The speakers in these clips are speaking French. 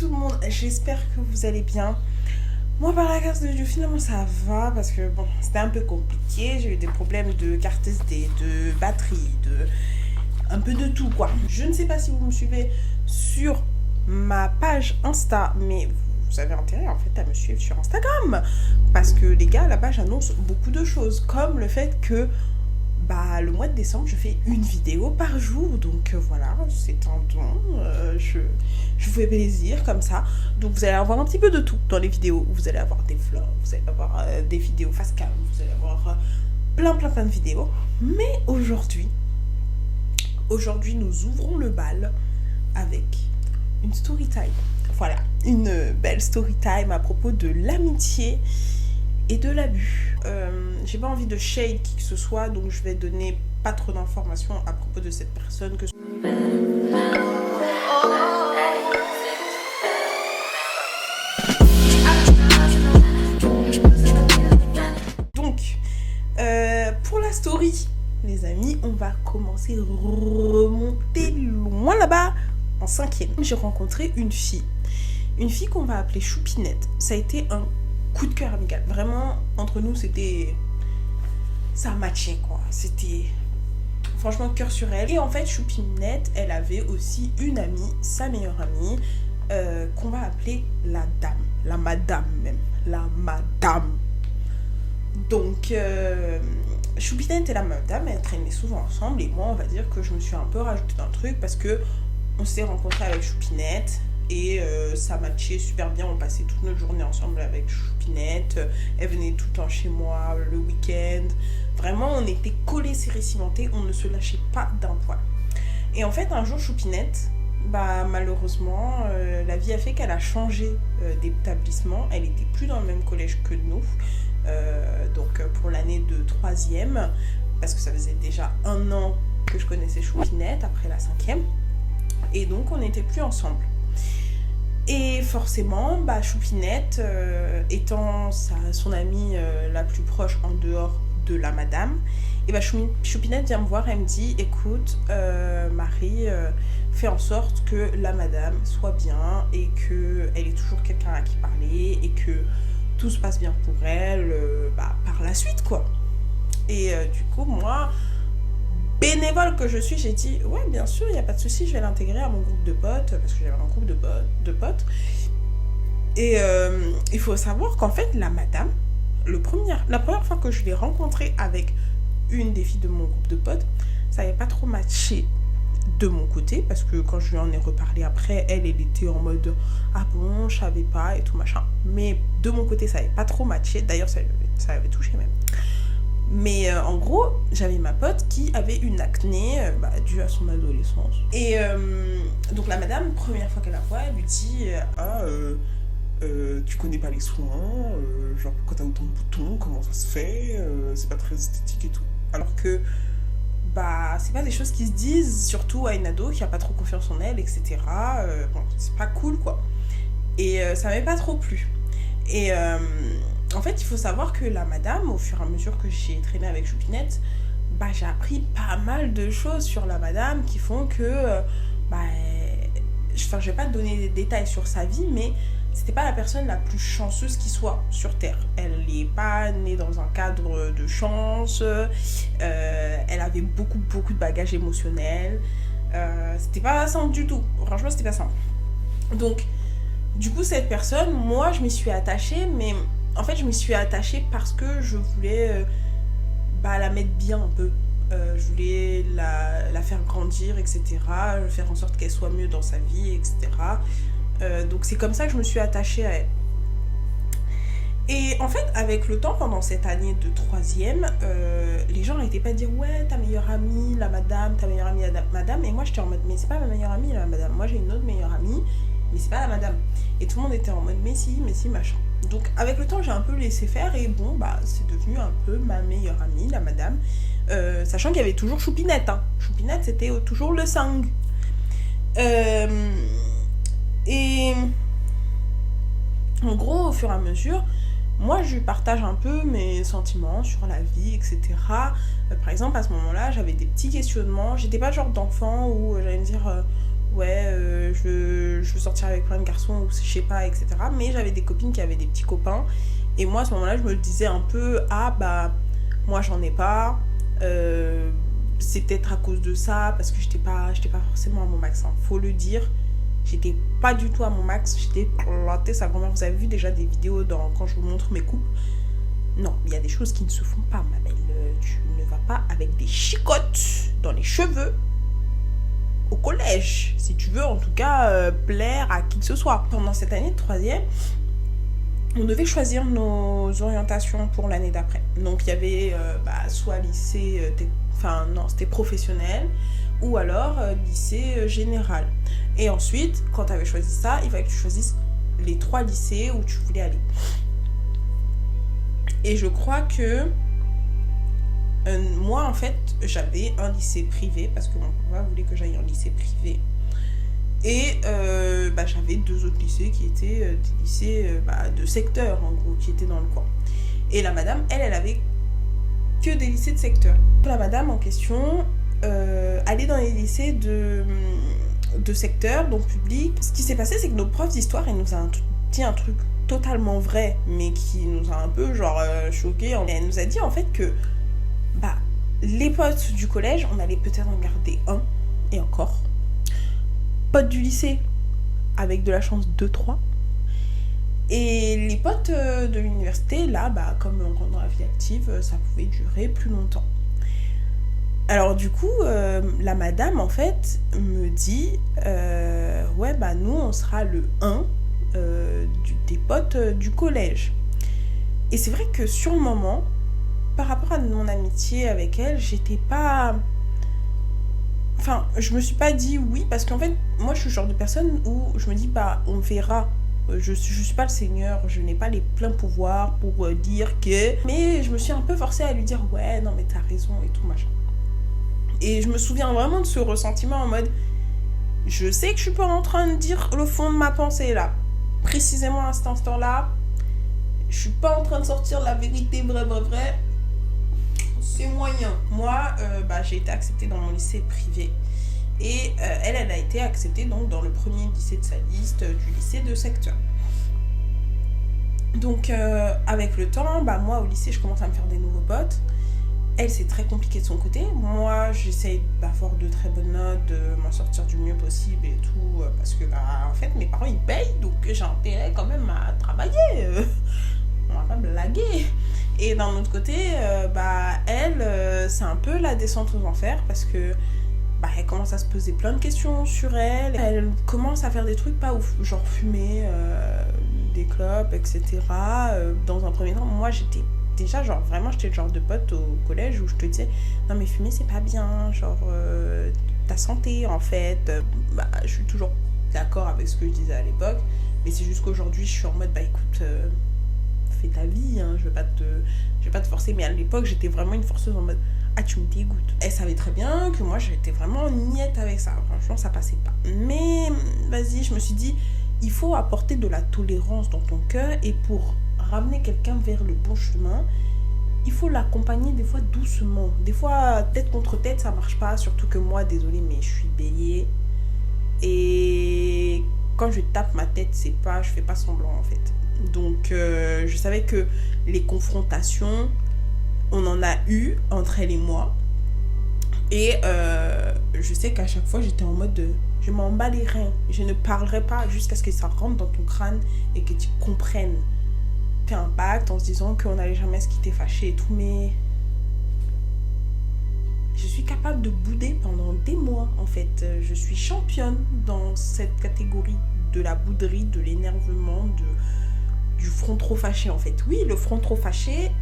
tout le monde, j'espère que vous allez bien. Moi par la grâce de Dieu finalement ça va parce que bon c'était un peu compliqué, j'ai eu des problèmes de carte SD, de batterie, un peu de tout quoi. Je ne sais pas si vous me suivez sur ma page Insta, mais vous avez intérêt en fait à me suivre sur Instagram parce que les gars là-bas j'annonce beaucoup de choses comme le fait que le mois de décembre, je fais une vidéo par jour. Donc voilà, c'est un don. Je vous fais plaisir comme ça. Donc vous allez avoir un petit peu de tout dans les vidéos. Vous allez avoir des vlogs, vous allez avoir des vidéos face cam, vous allez avoir plein de vidéos. Mais aujourd'hui, nous ouvrons le bal avec une story time. Voilà, une belle story time à propos de l'amitié et de l'abus. J'ai pas envie de shade qui que ce soit, donc je vais donner pas trop d'informations à propos de cette personne que donc pour la story les amis, on va commencer remonter loin là-bas en 5e. J'ai rencontré une fille qu'on va appeler Choupinette. Ça a été un coup de cœur amical. Vraiment, entre nous, ça matchait, quoi. C'était franchement cœur sur elle. Et en fait, Choupinette, elle avait aussi une amie, sa meilleure amie, qu'on va appeler la dame. La madame, même. La madame. Donc, Choupinette et la madame, elles traînaient souvent ensemble. Et moi, on va dire que je me suis un peu rajoutée d'un truc parce que on s'est rencontrés avec Choupinette. Et ça matchait super bien, on passait toute notre journée ensemble avec Choupinette, elle venait tout le temps chez moi le week-end, vraiment on était collés, serrés, cimentés, on ne se lâchait pas d'un poil. Et en fait un jour Choupinette, malheureusement la vie a fait qu'elle a changé d'établissement, elle était plus dans le même collège que nous, donc pour l'année de 3e, parce que ça faisait déjà 1 an que je connaissais Choupinette après la 5e, et donc on n'était plus ensemble. Et forcément, Choupinette, étant son amie la plus proche en dehors de la madame, et Choupinette vient me voir et me dit écoute, Marie, fais en sorte que la madame soit bien et qu'elle ait toujours quelqu'un à qui parler et que tout se passe bien pour elle par la suite, quoi. Et du coup, moi, bénévole que je suis, j'ai dit ouais bien sûr, il n'y a pas de souci, je vais l'intégrer à mon groupe de potes parce que j'avais un groupe de potes. Et il faut savoir qu'en fait la madame, la première fois que je l'ai rencontrée avec une des filles de mon groupe de potes, ça n'avait pas trop matché de mon côté parce que quand je lui en ai reparlé après, elle était en mode ah bon, je savais pas et tout machin. Mais de mon côté ça n'avait pas trop matché, d'ailleurs ça avait touché même. Mais en gros, j'avais ma pote qui avait une acné due à son adolescence. Et donc la madame, première fois qu'elle la voit, elle lui dit tu connais pas les soins, genre quand t'as autant de boutons, comment ça se fait, c'est pas très esthétique et tout. Alors que c'est pas des choses qui se disent, surtout à une ado qui a pas trop confiance en elle, etc. Bon, c'est pas cool quoi. Et ça m'avait pas trop plu. Et en fait, il faut savoir que la madame, au fur et à mesure que j'ai traîné avec Choupinette, j'ai appris pas mal de choses sur la madame qui font que, je vais pas te donner des détails sur sa vie, mais c'était pas la personne la plus chanceuse qui soit sur Terre. Elle n'est pas née dans un cadre de chance, elle avait beaucoup de bagages émotionnels, c'était pas simple du tout, franchement c'était pas simple. Donc, du coup, cette personne, moi je m'y suis attachée, mais en fait je m'y suis attachée parce que je voulais la mettre bien un peu. Je voulais la faire grandir, etc. Faire en sorte qu'elle soit mieux dans sa vie, etc. Donc c'est comme ça que je me suis attachée à elle. Et en fait, avec le temps, pendant cette année de 3e, les gens n'arrêtaient pas de dire ouais, ta meilleure amie, la madame, ta meilleure amie, la madame. Et moi j'étais en mode mais c'est pas ma meilleure amie, la madame. Moi j'ai une autre meilleure amie, mais c'est pas la madame. Et tout le monde était en mode mais si, machin. Donc avec le temps j'ai un peu laissé faire et bon c'est devenu un peu ma meilleure amie, la madame, sachant qu'il y avait toujours Choupinette, hein. Choupinette c'était toujours le sang. Et en gros au fur et à mesure moi je lui partage un peu mes sentiments sur la vie, etc. Par exemple à ce moment là j'avais des petits questionnements, j'étais pas le genre d'enfant où j'allais me dire ouais, je veux sortir avec plein de garçons ou je sais pas, etc. Mais j'avais des copines qui avaient des petits copains. Et moi, à ce moment-là, je me le disais un peu, ah bah, moi j'en ai pas. C'est peut-être à cause de ça, parce que j'étais pas forcément à mon max, hein. Faut le dire. J'étais pas du tout à mon max, j'étais plantée sa grand-mère. Vous avez vu déjà des vidéos quand je vous montre mes coupes. Non, il y a des choses qui ne se font pas, ma belle. Tu ne vas pas avec des chicottes dans les cheveux au collège, si tu veux en tout cas plaire à qui que ce soit. Pendant cette année de troisième, on devait choisir nos orientations pour l'année d'après. Donc il y avait soit lycée, enfin non, c'était professionnel, ou alors lycée général. Et ensuite, quand tu avais choisi ça, il fallait que tu choisisses les 3 lycées où tu voulais aller. Et je crois que moi, en fait, j'avais un lycée privé, parce que mon papa voulait que j'aille en lycée privé. Et j'avais 2 autres lycées qui étaient des lycées de secteur, en gros, qui étaient dans le coin. Et la madame, elle avait que des lycées de secteur. La madame en question allait dans les lycées de secteur, donc public. Ce qui s'est passé, c'est que notre prof d'histoire, elle nous a dit un truc totalement vrai, mais qui nous a un peu choqués. Elle nous a dit en fait que les potes du collège, on allait peut-être en garder un, et encore. Potes du lycée, avec de la chance 2-3. Et les potes de l'université, là, comme on rentre dans la vie active, ça pouvait durer plus longtemps. Alors du coup, la madame, en fait, me dit nous, on sera le 1 des potes du collège. Et c'est vrai que sur le moment, par rapport à mon amitié avec elle, j'étais pas... Enfin, je me suis pas dit oui, parce qu'en fait, moi, je suis le genre de personne où je me dis, on verra. Je suis pas le Seigneur, je n'ai pas les pleins pouvoirs pour dire que... Mais je me suis un peu forcée à lui dire, ouais, non, mais t'as raison et tout, machin. Et je me souviens vraiment de ce ressentiment en mode, je sais que je suis pas en train de dire le fond de ma pensée, là. Précisément à cet instant-là, je suis pas en train de sortir la vérité vraie. C'est moyen. Moi, j'ai été acceptée dans mon lycée privé. Et elle a été acceptée donc dans le premier lycée de sa liste, du lycée de secteur. Donc, avec le temps, moi, au lycée, je commence à me faire des nouveaux potes. Elle, c'est très compliqué de son côté. Moi, j'essaye d'avoir de très bonnes notes, de m'en sortir du mieux possible et tout. Parce que, en fait, mes parents, ils payent. Donc, j'ai intérêt quand même à travailler. On va pas blaguer. Et d'un autre côté, elle, c'est un peu la descente aux enfers. Parce que, elle commence à se poser plein de questions sur elle. Elle commence à faire des trucs pas ouf. Genre fumer, des clopes, etc. Dans un premier temps, moi, j'étais... Déjà, j'étais le genre de pote au collège où je te disais non, mais fumer, c'est pas bien, ta santé, en fait. Je suis toujours d'accord avec ce que je disais à l'époque, mais c'est juste qu'aujourd'hui, je suis en mode, écoute, fais ta vie, hein, je vais pas te forcer, mais à l'époque, j'étais vraiment une forceuse en mode, tu me dégoûtes. Elle savait très bien que moi, j'étais vraiment niette avec ça, franchement, ça passait pas. Mais, vas-y, je me suis dit, il faut apporter de la tolérance dans ton cœur, et pour ramener quelqu'un vers le bon chemin, il faut l'accompagner des fois doucement. Des fois, tête contre tête, ça marche pas. Surtout que moi, désolée, mais je suis bélier. Et quand je tape ma tête, je fais pas semblant en fait. Donc, je savais que les confrontations, on en a eu entre elle et moi. Et je sais qu'à chaque fois, j'étais en mode de... Je m'en bats les reins. Je ne parlerai pas jusqu'à ce que ça rentre dans ton crâne et que tu comprennes. Fait un pacte en se disant qu'on n'allait jamais se quitter fâché et tout, mais je suis capable de bouder pendant des mois en fait. Je suis championne dans cette catégorie de la bouderie, de l'énervement, du front trop fâché en fait. Oui, le front trop fâché,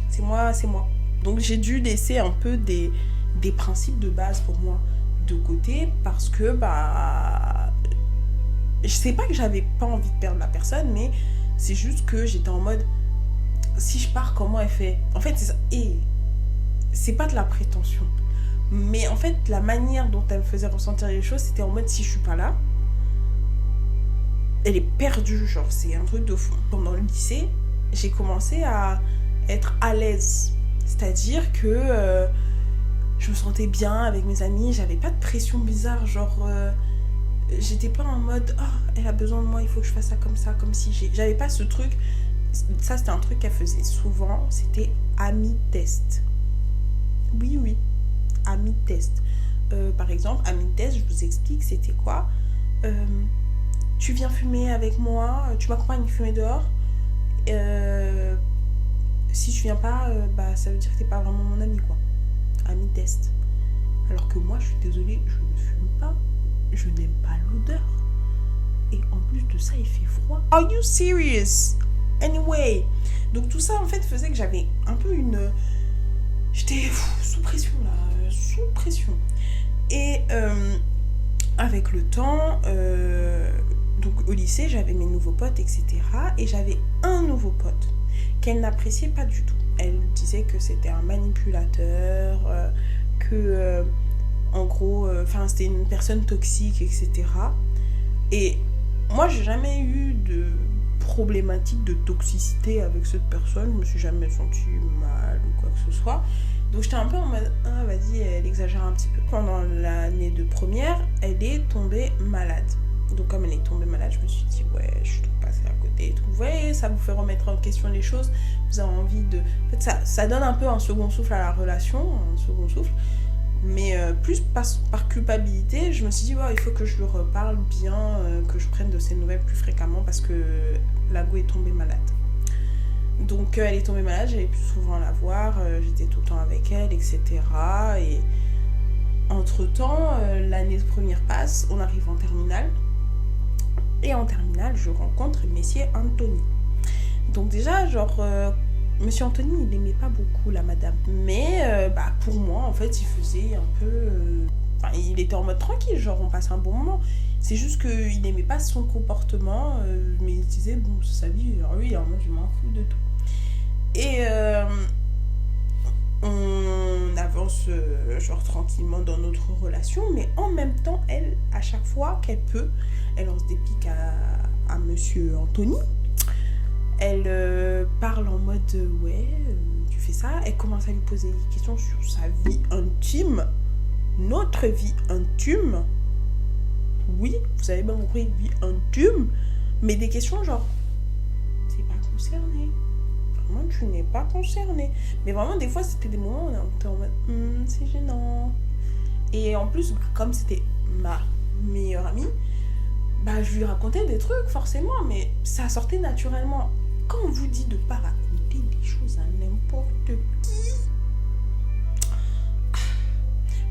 c'est moi. Donc j'ai dû laisser un peu des principes de base pour moi de côté, parce que je sais pas que j'avais pas envie de perdre la personne, mais c'est juste que j'étais en mode, si je pars, comment elle fait? En fait, c'est ça. Et c'est pas de la prétention. Mais en fait, la manière dont elle me faisait ressentir les choses, c'était en mode, si je suis pas là, elle est perdue. C'est un truc de fou. Pendant le lycée, j'ai commencé à être à l'aise. C'est-à-dire que je me sentais bien avec mes amis. J'avais pas de pression bizarre, j'étais pas en mode elle a besoin de moi, il faut que je fasse ça, comme si j'avais pas ce truc. Ça, c'était un truc qu'elle faisait souvent, c'était ami test. Oui, ami test. Par exemple, ami test, je vous explique, c'était quoi. Tu viens fumer avec moi, tu m'accompagnes fumer dehors. Si tu viens pas, ça veut dire que t'es pas vraiment mon ami, quoi. Ami test. Alors que moi, je suis désolée, je ne fume pas, je n'aime pas l'odeur. Et en plus de ça, il fait froid. Are you serious? Anyway. Donc tout ça, en fait, faisait que j'avais un peu une... J'étais sous pression, là. Sous pression. Et avec le temps, donc au lycée, j'avais mes nouveaux potes, etc. Et j'avais un nouveau pote qu'elle n'appréciait pas du tout. Elle disait que c'était un manipulateur, que en gros, c'était une personne toxique, etc. Et moi, j'ai jamais eu de problématique de toxicité avec cette personne. Je me suis jamais sentie mal ou quoi que ce soit. Donc j'étais un peu en mode, vas-y, elle exagère un petit peu. Pendant l'année de première, elle est tombée malade. Donc comme elle est tombée malade, je me suis dit, ouais, je suis trop passée à côté et tout. Vous voyez, ça vous fait remettre en question les choses. Vous avez envie de... En fait, ça donne un peu un second souffle à la relation, un second souffle. Mais plus par culpabilité, je me suis dit, il faut que je lui reparle bien, que je prenne de ses nouvelles plus fréquemment parce que la go est tombée malade. Donc elle est tombée malade, j'allais plus souvent la voir, j'étais tout le temps avec elle, etc. Et entre-temps, l'année de première passe, on arrive en terminale. Et en terminale, je rencontre Monsieur Anthony. Donc déjà, Monsieur Anthony, il n'aimait pas beaucoup la madame. Mais pour moi, en fait, il faisait un peu... il était en mode tranquille, on passe un bon moment. C'est juste qu'il n'aimait pas son comportement, mais il disait, bon, c'est sa vie, alors lui, moi, je m'en fous de tout. Et on avance tranquillement dans notre relation, mais en même temps, elle, à chaque fois qu'elle peut, elle lance des piques à Monsieur Anthony. Elle parle en mode tu fais ça. Elle commence à lui poser des questions sur sa vie intime, notre vie intime. Oui, vous avez bien compris, vie intime, mais des questions t'es pas concerné. Vraiment, tu n'es pas concerné. Mais vraiment, des fois, c'était des moments où on était en mode c'est gênant. Et en plus, comme c'était ma meilleure amie, je lui racontais des trucs forcément, mais ça sortait naturellement. Quand on vous dit de pas raconter des choses à n'importe qui.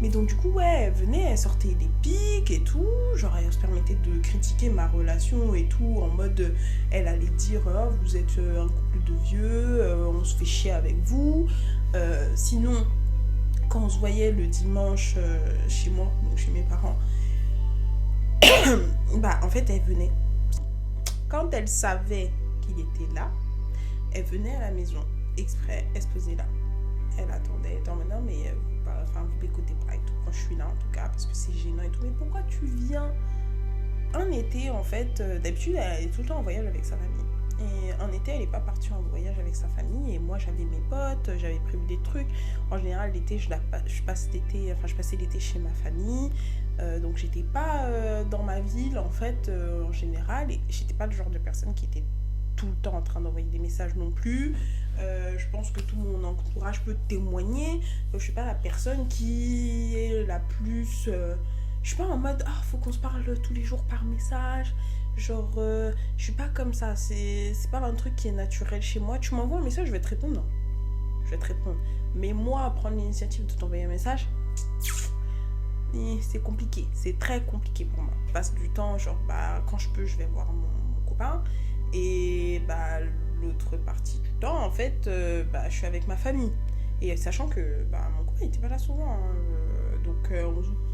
Mais donc du coup, elle venait, elle sortait des pics et tout. Elle se permettait de critiquer ma relation et tout, en mode, elle allait dire, vous êtes un couple de vieux, on se fait chier avec vous. Sinon, quand on se voyait le dimanche chez moi, donc chez mes parents, en fait, elle venait. Quand elle savait qu'il était là, elle venait à la maison exprès, elle se posait là. Elle attendait, non mais vous bécotez pas et tout, quand je suis là en tout cas, parce que c'est gênant et tout, mais pourquoi tu viens? Un été en fait, d'habitude elle est tout le temps en voyage avec sa famille. Et un été, elle n'est pas partie en voyage avec sa famille. Et moi, j'avais mes potes, j'avais prévu des trucs. En général, l'été, je passais l'été chez ma famille. Donc, j'étais pas dans ma ville, en fait, en général. Et j'étais pas le genre de personne qui était tout le temps en train d'envoyer des messages non plus. Je pense que tout mon entourage peut témoigner. Donc, je suis pas la personne qui est la plus... je suis pas en mode, faut qu'on se parle tous les jours par message. Je suis pas comme ça, c'est pas un truc qui est naturel chez moi. Tu m'envoies un message, je vais te répondre, non. Je vais te répondre. Mais moi, prendre l'initiative de t'envoyer un message, c'est compliqué. C'est très compliqué pour moi. Je passe du temps, quand je peux, je vais voir mon copain. Et l'autre partie du temps, en fait, je suis avec ma famille. Et sachant que mon copain, il était pas là souvent. Donc,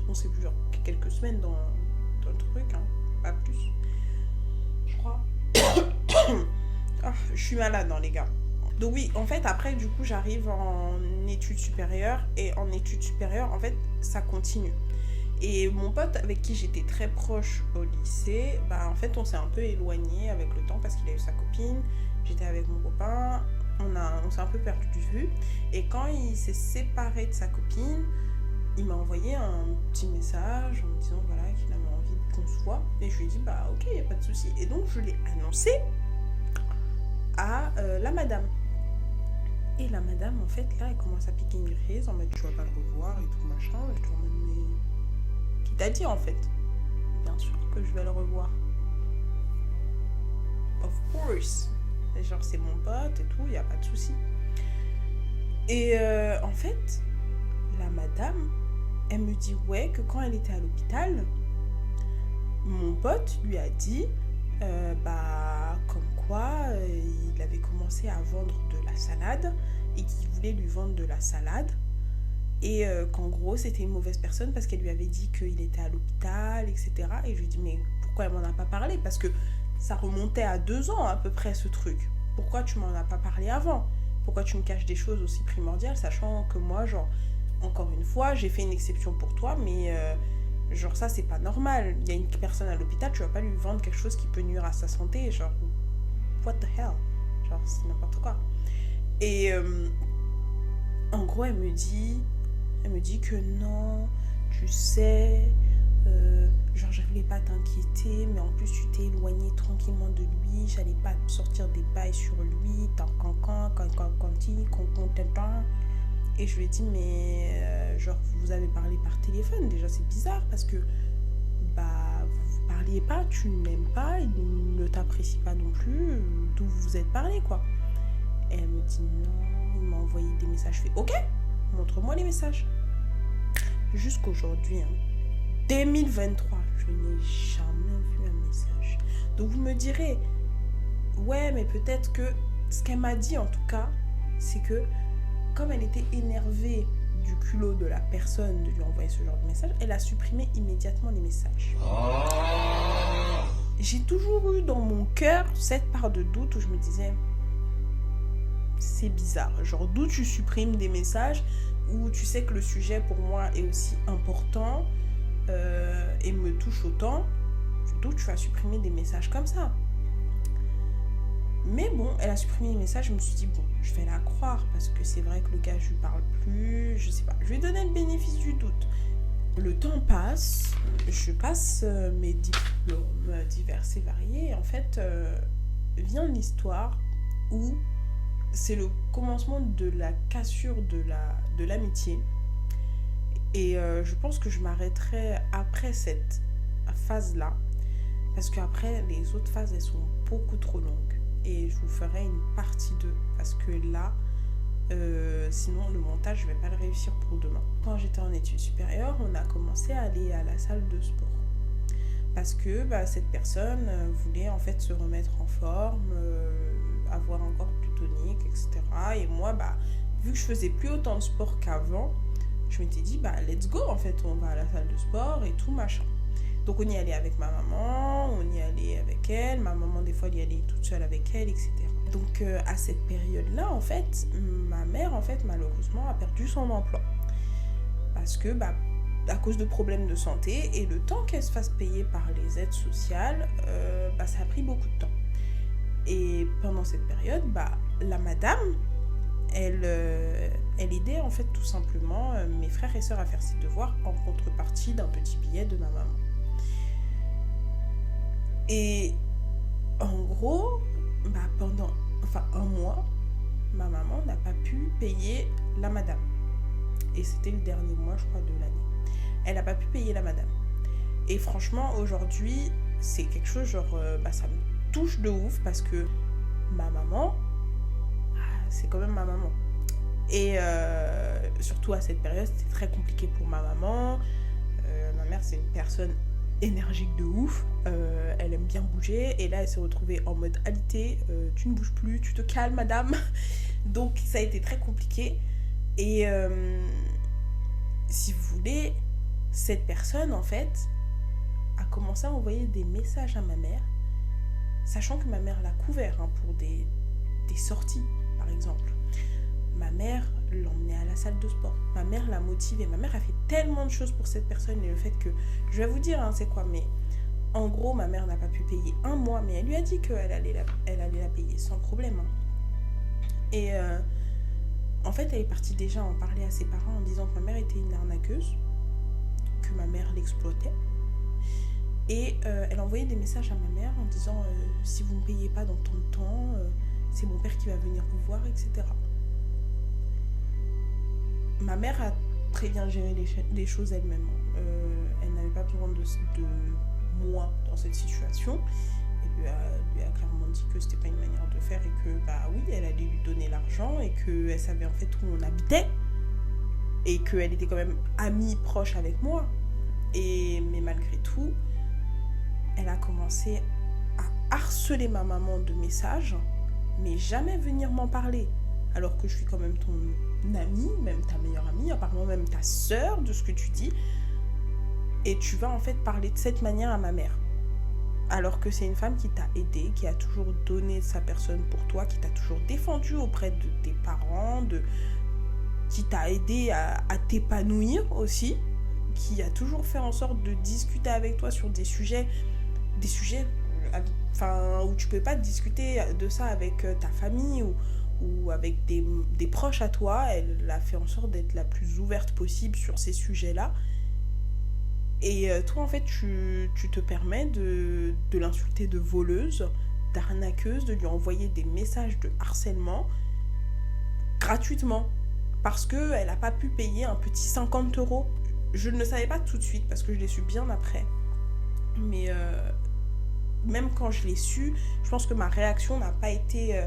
on s'est vu quelques semaines dans le truc, pas plus. Je crois. Je suis malade, les gars. Donc oui, en fait, après, du coup, j'arrive en études supérieures. Et en études supérieures, en fait, ça continue. Et mon pote avec qui j'étais très proche au lycée, en fait, on s'est un peu éloigné avec le temps parce qu'il a eu sa copine. J'étais avec mon copain. On s'est un peu perdu de vue. Et quand il s'est séparé de sa copine, il m'a envoyé un petit message en me disant voilà qu'il avait envie qu'on se voit. Et je lui ai dit bah ok, y a pas de souci. Et donc je l'ai annoncé à la madame. Et la madame, en fait, là, elle commence à piquer une crise en mode tu vas pas le revoir et tout machin. Et je lui dis mais qui t'a dit en fait? Bien sûr que je vais le revoir. Of course. Et genre c'est mon pote et tout, y a pas de souci. Et en fait, la madame, elle me dit ouais que quand elle était à l'hôpital, mon pote lui a dit comme quoi il avait commencé à vendre de la salade et qu'il voulait lui vendre de la salade et qu'en gros c'était une mauvaise personne parce qu'elle lui avait dit qu'il était à l'hôpital, etc. Et je lui ai dit mais pourquoi elle m'en a pas parlé? Parce que ça remontait à 2 ans à peu près ce truc. Pourquoi tu m'en as pas parlé avant? Pourquoi tu me caches des choses aussi primordiales sachant que moi genre encore une fois j'ai fait une exception pour toi mais genre ça c'est pas normal. Il y a une personne à l'hôpital, tu vas pas lui vendre quelque chose qui peut nuire à sa santé, genre what the hell, genre c'est n'importe quoi. Et en gros elle me dit que non, tu sais, genre je voulais pas t'inquiéter, mais en plus tu t'es éloigné tranquillement de lui, j'allais pas sortir des bails sur lui, et je lui ai dit mais genre vous avez parlé par téléphone, déjà c'est bizarre parce que vous parliez pas, tu ne l'aimes pas, il ne t'apprécie pas non plus, d'où vous vous êtes parlé quoi. Et elle me dit non, il m'a envoyé des messages, je fais ok, montre-moi les messages. Jusqu'aujourd'hui 2023, je n'ai jamais vu un message. Donc vous me direz ouais mais peut-être que ce qu'elle m'a dit en tout cas c'est que comme elle était énervée du culot de la personne de lui envoyer ce genre de message, elle a supprimé immédiatement les messages. J'ai toujours eu dans mon cœur cette part de doute où je me disais c'est bizarre, genre d'où tu supprimes des messages où tu sais que le sujet pour moi est aussi important et me touche autant, d'où tu vas supprimer des messages comme ça. Mais bon, elle a supprimé les messages, je me suis dit bon, je vais la croire parce que c'est vrai que le gars je lui parle plus, je sais pas, je lui ai donné le bénéfice du doute. Le temps passe, je passe mes diplômes divers et variés et en fait vient l'histoire où c'est le commencement de la cassure de l'amitié et je pense que je m'arrêterai après cette phase-là parce qu'après les autres phases elles sont beaucoup trop longues. Et je vous ferai une partie 2 parce que là, sinon le montage, je vais pas le réussir pour demain. Quand j'étais en études supérieures, on a commencé à aller à la salle de sport. Parce que cette personne voulait en fait se remettre en forme, avoir un corps plus tonique, etc. Et moi, vu que je faisais plus autant de sport qu'avant, je m'étais dit, let's go en fait, on va à la salle de sport et tout machin. Donc on y allait avec ma maman, on y allait avec elle, ma maman des fois elle y allait toute seule avec elle, etc. Donc à cette période-là, en fait, ma mère, en fait, malheureusement, a perdu son emploi. Parce que, à cause de problèmes de santé, et le temps qu'elle se fasse payer par les aides sociales, ça a pris beaucoup de temps. Et pendant cette période, la madame, elle aidait en fait tout simplement mes frères et sœurs à faire ses devoirs en contrepartie d'un petit billet de ma maman. Et en gros, pendant un mois, ma maman n'a pas pu payer la madame. Et c'était le dernier mois, je crois, de l'année. Elle n'a pas pu payer la madame. Et franchement, aujourd'hui, c'est quelque chose, genre, ça me touche de ouf parce que ma maman, c'est quand même ma maman. Et surtout à cette période, c'était très compliqué pour ma maman. Ma mère, c'est une personne énergique de ouf, elle aime bien bouger et là elle s'est retrouvée en mode alité, tu ne bouges plus, tu te calmes madame. Donc ça a été très compliqué et si vous voulez, cette personne en fait a commencé à envoyer des messages à ma mère, sachant que ma mère l'a couvert pour des sorties par exemple. Ma mère l'emmenait à la salle de sport. Ma mère l'a motivée. Ma mère a fait tellement de choses pour cette personne. Et le fait que... Je vais vous dire, c'est quoi, mais... En gros, ma mère n'a pas pu payer un mois, mais elle lui a dit qu'elle allait la payer sans problème. Et En fait, elle est partie déjà en parler à ses parents en disant que ma mère était une arnaqueuse, que ma mère l'exploitait. Et elle envoyait des messages à ma mère en disant si vous ne me payez pas dans tant de temps, c'est mon père qui va venir vous voir, etc. Ma mère a très bien géré les choses elle-même. Elle n'avait pas besoin de moi dans cette situation. Elle lui a clairement dit que c'était pas une manière de faire et que bah oui, elle allait lui donner l'argent et qu'elle savait en fait où on habitait et qu'elle était quand même amie proche avec moi. Mais malgré tout, elle a commencé à harceler ma maman de messages, mais jamais venir m'en parler. Alors que je suis quand même ton amie, même ta meilleure amie, apparemment même ta sœur, de ce que tu dis. Et tu vas en fait parler de cette manière à ma mère. Alors que c'est une femme qui t'a aidé, qui a toujours donné sa personne pour toi, qui t'a toujours défendu auprès de tes parents, qui t'a aidé à t'épanouir aussi, qui a toujours fait en sorte de discuter avec toi sur des sujets où tu peux pas discuter de ça avec ta famille ou avec des proches à toi. Elle a fait en sorte d'être la plus ouverte possible sur ces sujets-là. Et toi, en fait, tu te permets de l'insulter de voleuse, d'arnaqueuse, de lui envoyer des messages de harcèlement gratuitement parce qu'elle n'a pas pu payer un petit 50 €. Je ne le savais pas tout de suite parce que je l'ai su bien après. Mais même quand je l'ai su, je pense que ma réaction n'a pas été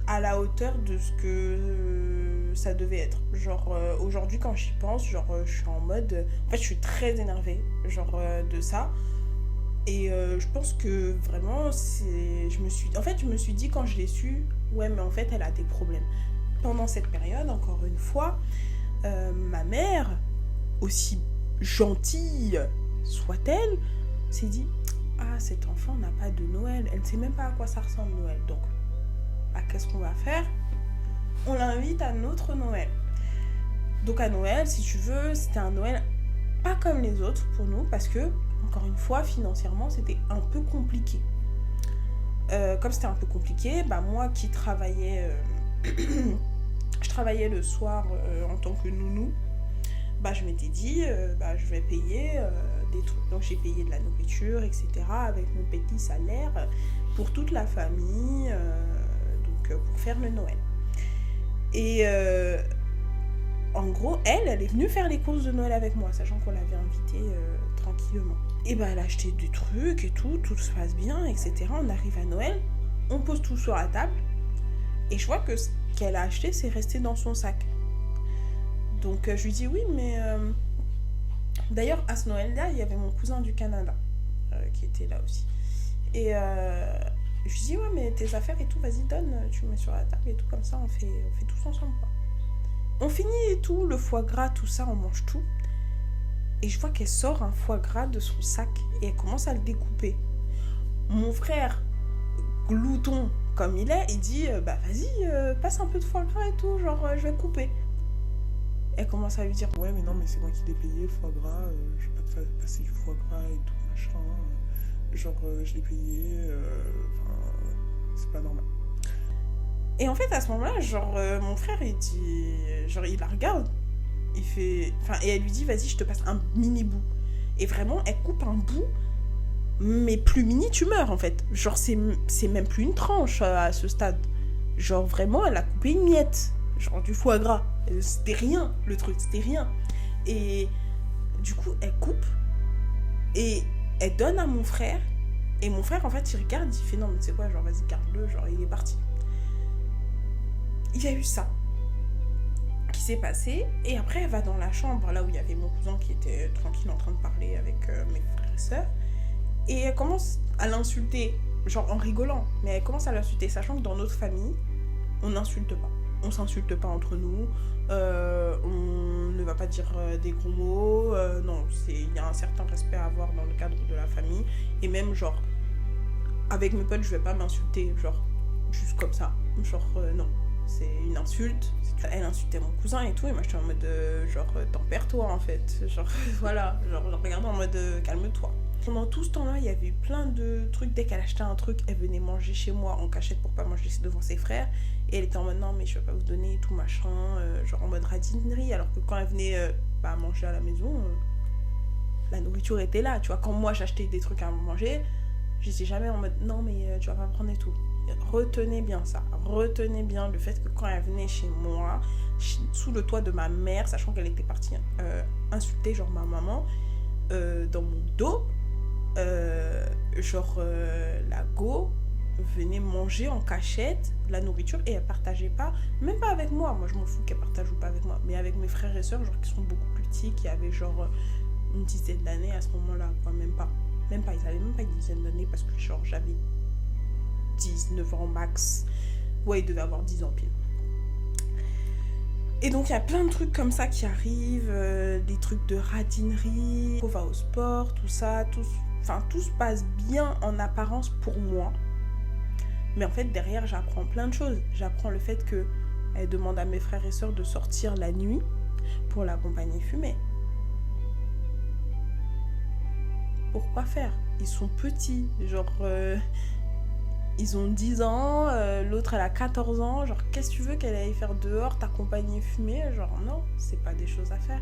à la hauteur de ce que ça devait être. Genre, aujourd'hui, quand j'y pense, je suis en mode... En fait, je suis très énervée, de ça. Et je pense que vraiment, je me suis dit quand je l'ai su, ouais, mais en fait, elle a des problèmes. Pendant cette période, encore une fois, ma mère, aussi gentille soit-elle, s'est dit, ah, cet enfant n'a pas de Noël. Elle ne sait même pas à quoi ça ressemble, Noël. Donc, qu'est-ce qu'on va faire? On l'invite à notre Noël. Donc à Noël, si tu veux, c'était un Noël pas comme les autres pour nous parce que, encore une fois, financièrement, c'était un peu compliqué. Comme c'était un peu compliqué, moi qui travaillais, je travaillais le soir en tant que nounou, je m'étais dit, je vais payer des trucs. Donc j'ai payé de la nourriture, etc. avec mon petit salaire pour toute la famille. Pour faire le Noël. Et en gros, elle est venue faire les courses de Noël avec moi, sachant qu'on l'avait invitée tranquillement. Et elle a acheté des trucs et tout se passe bien, etc. On arrive à Noël, on pose tout sur la table, et je vois que ce qu'elle a acheté, c'est resté dans son sac. Donc je lui dis oui, mais... D'ailleurs, à ce Noël-là, il y avait mon cousin du Canada qui était là aussi. Et... je lui dis, ouais, mais tes affaires et tout, vas-y, donne, tu mets sur la table et tout, comme ça, on fait tous ensemble, quoi. On finit et tout, le foie gras, tout ça, on mange tout. Et je vois qu'elle sort un foie gras de son sac et elle commence à le découper. Mon frère, glouton comme il est, il dit, vas-y, passe un peu de foie gras et tout, je vais couper. Elle commence à lui dire, ouais, mais non, mais c'est moi qui l'ai payé, le foie gras, je vais pas te faire passer du foie gras et tout, machin. Je l'ai payé, c'est pas normal. Et en fait, à ce moment-là, mon frère, il dit, il la regarde, et elle lui dit, vas-y, je te passe un mini bout. Et vraiment, elle coupe un bout, mais plus mini, tu meurs, en fait. C'est même plus une tranche à ce stade. Vraiment, elle a coupé une miette, du foie gras. C'était rien, le truc, c'était rien. Et du coup, elle coupe, et elle donne à mon frère. Et mon frère, en fait, il regarde, il fait non, mais tu sais quoi, vas-y, garde-le, il est parti. Il y a eu ça qui s'est passé. Et après, elle va dans la chambre, là où il y avait mon cousin qui était tranquille en train de parler avec mes frères et sœurs. Et elle commence à l'insulter, en rigolant. Mais elle commence à l'insulter, sachant que dans notre famille, on n'insulte pas. On s'insulte pas entre nous. On ne va pas dire des gros mots. Non, il y a un certain respect à avoir dans le cadre de la famille. Et même, avec mes potes, je vais pas m'insulter, juste comme ça. Non. c'est une insulte. Elle insultait mon cousin et tout, et moi j'étais en mode genre tempère-toi en fait, genre voilà, genre regardais en mode calme-toi. Pendant tout ce temps-là, il y avait eu plein de trucs. Dès qu'elle achetait un truc, elle venait manger chez moi en cachette pour pas manger devant ses frères. Et elle était en mode non, mais je vais pas vous donner et tout machin, genre en mode radinerie. Alors que quand elle venait manger à la maison, la nourriture était là. Tu vois, quand moi j'achetais des trucs à manger, j'étais jamais en mode non, mais tu vas pas prendre et tout. Retenez bien ça, retenez bien le fait que quand elle venait chez moi, sous le toit de ma mère, sachant qu'elle était partie insulter genre ma maman, dans mon dos, la go venait manger en cachette la nourriture et elle partageait pas, même pas avec moi je m'en fous qu'elle partage ou pas avec moi, mais avec mes frères et sœurs genre qui sont beaucoup plus petits, qui avaient genre une dizaine d'années à ce moment-là, quoi, même pas, ils avaient même pas une dizaine d'années parce que genre j'avais 19 ans max, ouais ils devaient avoir 10 ans pile. Et donc il y a plein de trucs comme ça qui arrivent, des trucs de radinerie, on va au sport, tout ça, tout se passe bien en apparence pour moi. Mais en fait derrière j'apprends plein de choses. J'apprends le fait qu'elle demande à mes frères et sœurs de sortir la nuit pour l'accompagner fumer. Pourquoi faire ? Ils sont petits, genre ils ont 10 ans, l'autre elle a 14 ans, genre qu'est-ce que tu veux qu'elle aille faire dehors, t'accompagner fumer, genre non, c'est pas des choses à faire.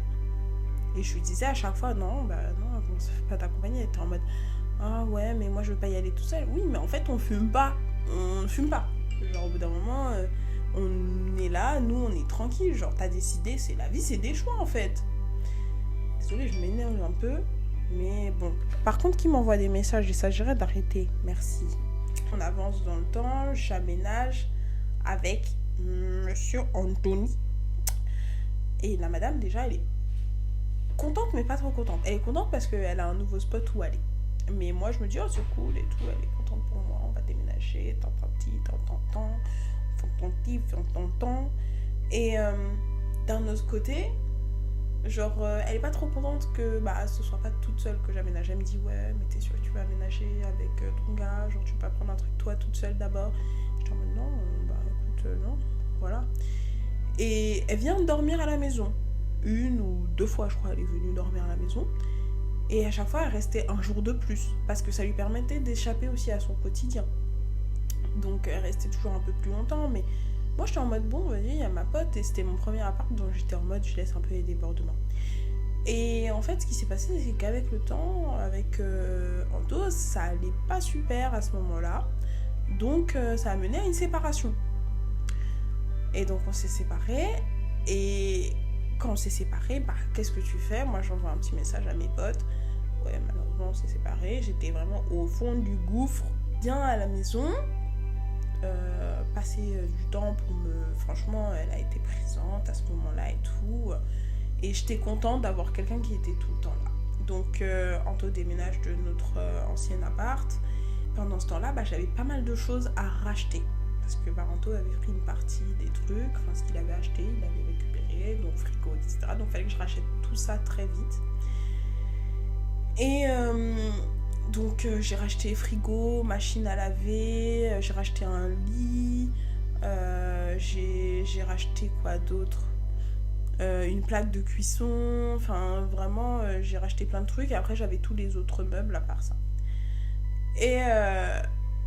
Et je lui disais à chaque fois non, comment ça fait pas t'accompagner, elle était en mode ah ouais mais moi je veux pas y aller tout seul. Oui mais en fait on fume pas, genre au bout d'un moment on est là, nous on est tranquille, genre t'as décidé, c'est la vie, c'est des choix en fait. Désolée je m'énerve un peu, mais bon. Par contre qui m'envoie des messages, il s'agirait d'arrêter, merci. On avance dans le temps, j'aménage avec monsieur Anthony. Et la madame, déjà, elle est contente, mais pas trop contente. Elle est contente parce qu'elle a un nouveau spot où aller. Mais moi, je me dis, oh, c'est cool et tout, elle est contente pour moi, on va déménager, tant. Et d'un autre côté, genre, elle est pas trop contente que ce soit pas toute seule que j'aménage. Elle me dit ouais mais t'es sûre que tu vas aménager avec ton gars, genre tu peux pas prendre un truc toi toute seule d'abord. Je dis en mode non, écoute non, voilà. Et elle vient dormir à la maison, 1 ou 2 fois je crois elle est venue dormir à la maison. Et à chaque fois elle restait un jour de plus parce que ça lui permettait d'échapper aussi à son quotidien. Donc elle restait toujours un peu plus longtemps, mais moi j'étais en mode bon vas-y il y a ma pote, et c'était mon premier appart donc j'étais en mode je laisse un peu les débordements. Et en fait ce qui s'est passé c'est qu'avec le temps, avec Anto, ça allait pas super à ce moment-là, donc ça a mené à une séparation. Et donc on s'est séparés, et quand on s'est séparés, qu'est-ce que tu fais ? Moi j'envoie un petit message à mes potes, ouais malheureusement on s'est séparés, j'étais vraiment au fond du gouffre, bien à la maison. Passer du temps pour franchement elle a été présente à ce moment-là et tout, et j'étais contente d'avoir quelqu'un qui était tout le temps là. Donc Anto déménage de notre ancien appart. Pendant ce temps-là j'avais pas mal de choses à racheter parce que Anto avait pris une partie des trucs, ce qu'il avait acheté il avait récupéré, donc frigo etc, donc il fallait que je rachète tout ça très vite. Et donc j'ai racheté frigo, machine à laver, j'ai racheté un lit, j'ai racheté quoi d'autre, une plaque de cuisson, vraiment j'ai racheté plein de trucs, et après j'avais tous les autres meubles à part ça. Et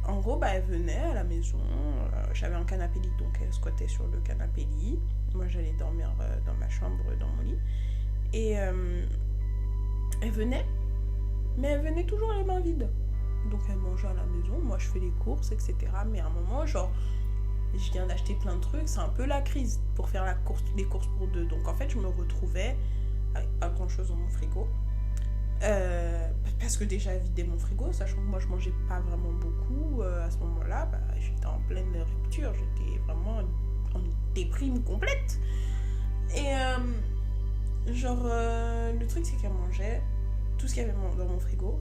en gros elle venait à la maison, j'avais un canapé lit donc elle squattait sur le canapé lit, moi j'allais dormir dans ma chambre, dans mon lit, et elle venait. Mais elle venait toujours les mains vides. Donc elle mangeait à la maison, moi je fais les courses, etc. Mais à un moment, genre, je viens d'acheter plein de trucs, c'est un peu la crise pour faire les courses pour 2. Donc en fait, je me retrouvais avec pas grand chose dans mon frigo. Parce que déjà, elle vidait mon frigo, sachant que moi je mangeais pas vraiment beaucoup. À ce moment-là, j'étais en pleine rupture, j'étais vraiment en déprime complète. Et le truc c'est qu'elle mangeait tout ce qu'il y avait dans mon frigo,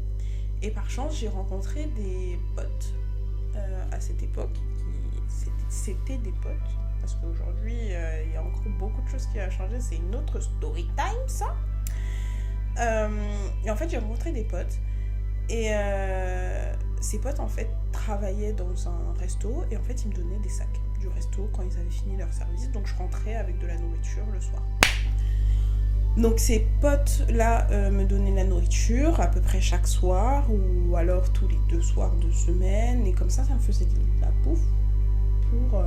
et par chance j'ai rencontré des potes à cette époque c'était des potes, parce qu'aujourd'hui il y a encore beaucoup de choses qui ont changé, c'est une autre story time ça. Et en fait j'ai rencontré des potes, et ces potes en fait travaillaient dans un resto, et en fait ils me donnaient des sacs du resto quand ils avaient fini leur service. Donc je rentrais avec de la nourriture le soir. Donc ces potes-là me donnaient la nourriture à peu près chaque soir ou alors tous les 2 soirs de semaine. Et comme ça me faisait de la bouffe pour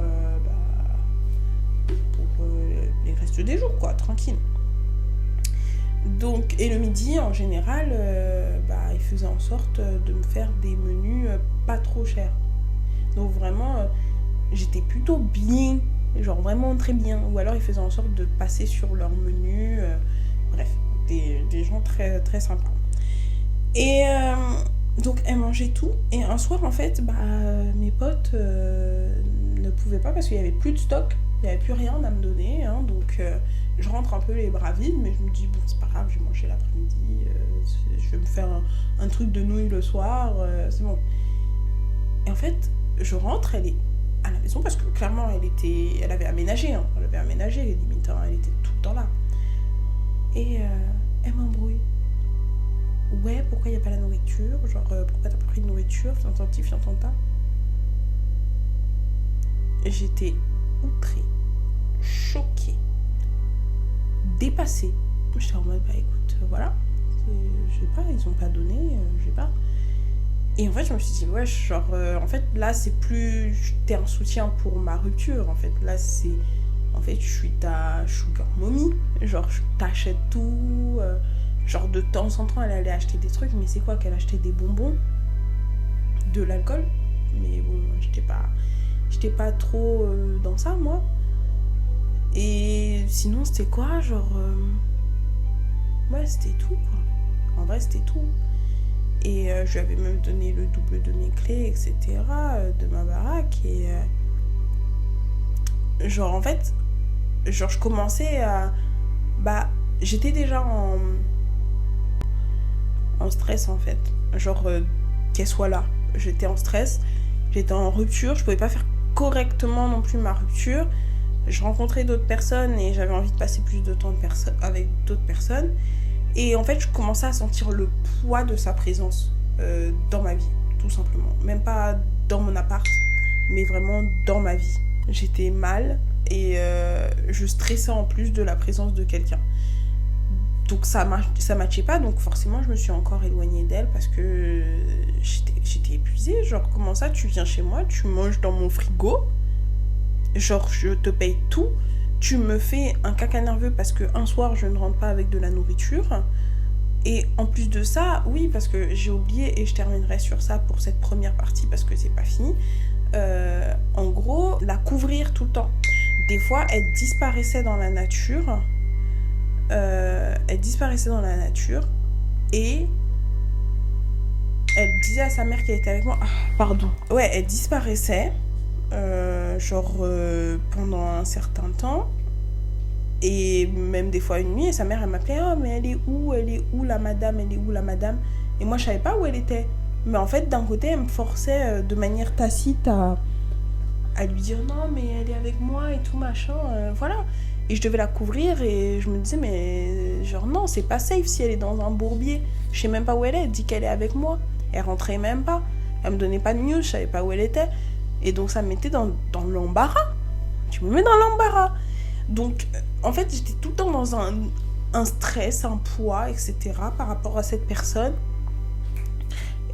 les restes des jours, quoi, tranquille. Donc, et le midi, en général, ils faisaient en sorte de me faire des menus pas trop chers. Donc vraiment, j'étais plutôt bien, genre vraiment très bien. Ou alors ils faisaient en sorte de passer sur leur menu. Bref, des gens très, très sympas. Et donc elles mangeaient tout. Et un soir, en fait, mes potes ne pouvaient pas parce qu'il n'y avait plus de stock. Il n'y avait plus rien à me donner. Hein, donc je rentre un peu les bras vides. Mais je me dis, bon, c'est pas grave, j'ai mangé l'après-midi. Je vais me faire un truc de nouilles le soir. C'est bon. Et en fait, je rentre, elle est à la maison parce que clairement, elle avait aménagé. Hein, elle avait aménagé, limite, hein, elle était tout le temps là. Et elle m'embrouille. Ouais, pourquoi il n'y a pas la nourriture? Genre, pourquoi t'as pas pris de nourriture? Fiantanti, fiantanta. J'étais outrée, choquée, dépassée. J'étais en mode, écoute, voilà, je sais pas, ils ont pas donné, je sais pas. Et en fait, je me suis dit, ouais, genre, en fait, là, c'est plus, t'es un soutien pour ma rupture, en fait. Là, c'est, en fait, je suis ta sugar mommy. Genre, je t'achète tout. Genre, de temps en temps, elle allait acheter des trucs. Mais c'est quoi qu'elle achetait? Des bonbons, de l'alcool. Mais bon, j'étais pas trop dans ça, moi. Et sinon, c'était quoi? Genre, ouais, c'était tout, quoi. En vrai, c'était tout. Et je lui avais même donné le double de mes clés, etc. De ma baraque. Et genre, en fait, genre, je commençais à... j'étais déjà en stress, en fait. Genre, qu'elle soit là. J'étais en stress, j'étais en rupture, je pouvais pas faire correctement non plus ma rupture. Je rencontrais d'autres personnes et j'avais envie de passer plus de temps avec d'autres personnes. Et en fait, je commençais à sentir le poids de sa présence dans ma vie, tout simplement. Même pas dans mon appart, mais vraiment dans ma vie. J'étais mal et je stressais en plus de la présence de quelqu'un. Donc ça matchait pas, donc forcément je me suis encore éloignée d'elle parce que j'étais épuisée. Genre, comment ça, tu viens chez moi, tu manges dans mon frigo, genre je te paye tout, tu me fais un caca nerveux parce qu'un soir je ne rentre pas avec de la nourriture. Et en plus de ça, oui, parce que j'ai oublié et je terminerai sur ça pour cette première partie parce que c'est pas fini. En gros, la couvrir tout le temps. Des fois, elle disparaissait dans la nature. Et elle disait à sa mère qu'elle était avec moi. Pardon. Ouais, elle disparaissait pendant un certain temps et même des fois une nuit et sa mère elle m'appelait mais elle est où la madame, et moi je savais pas où elle était, mais en fait d'un côté elle me forçait de manière tacite à lui dire non mais elle est avec moi et tout machin, voilà. Et je devais la couvrir et je me disais, mais genre non, c'est pas safe si elle est dans un bourbier. Je sais même pas où elle dit qu'elle est avec moi. Elle rentrait même pas. Elle me donnait pas de news, je savais pas où elle était. Et donc ça me mettait dans l'embarras. Tu me mets dans l'embarras. Donc en fait, j'étais tout le temps dans un stress, un poids, etc. par rapport à cette personne.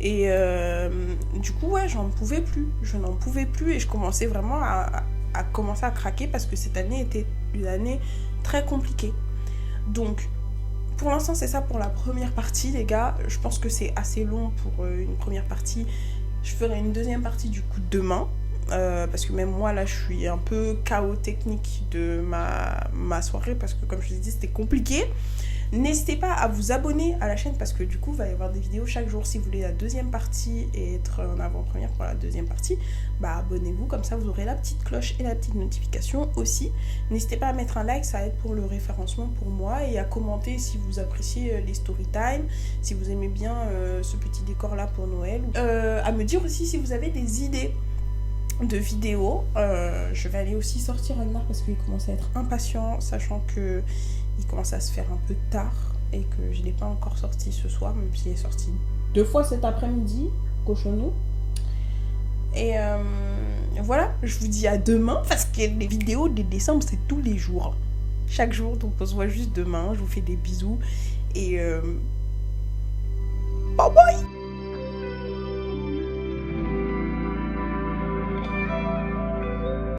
Et du coup, ouais, j'en pouvais plus. Je n'en pouvais plus et je commençais vraiment à commencer à craquer parce que cette année était une année très compliquée. Donc, pour l'instant, c'est ça pour la première partie, les gars. Je pense que c'est assez long pour une première partie. Je ferai une deuxième partie du coup demain. Parce que même moi, là, je suis un peu KO technique de ma soirée parce que, comme je vous ai dit, c'était compliqué. N'hésitez pas à vous abonner à la chaîne parce que du coup, il va y avoir des vidéos chaque jour. Si vous voulez la deuxième partie et être en avant-première pour la deuxième partie, abonnez-vous, comme ça vous aurez la petite cloche et la petite notification aussi. N'hésitez pas à mettre un like, ça aide pour le référencement pour moi, et à commenter si vous appréciez les story time, si vous aimez bien ce petit décor là pour Noël. À me dire aussi si vous avez des idées de vidéos. Je vais aller aussi sortir Agnar parce qu'il commence à être impatient, sachant que il commence à se faire un peu tard et que je ne l'ai pas encore sorti ce soir, même s'il est sorti 2 fois cet après-midi, cochonou. Et voilà, je vous dis à demain parce que les vidéos de décembre, c'est tous les jours. Chaque jour, donc on se voit juste demain. Je vous fais des bisous et bye bye.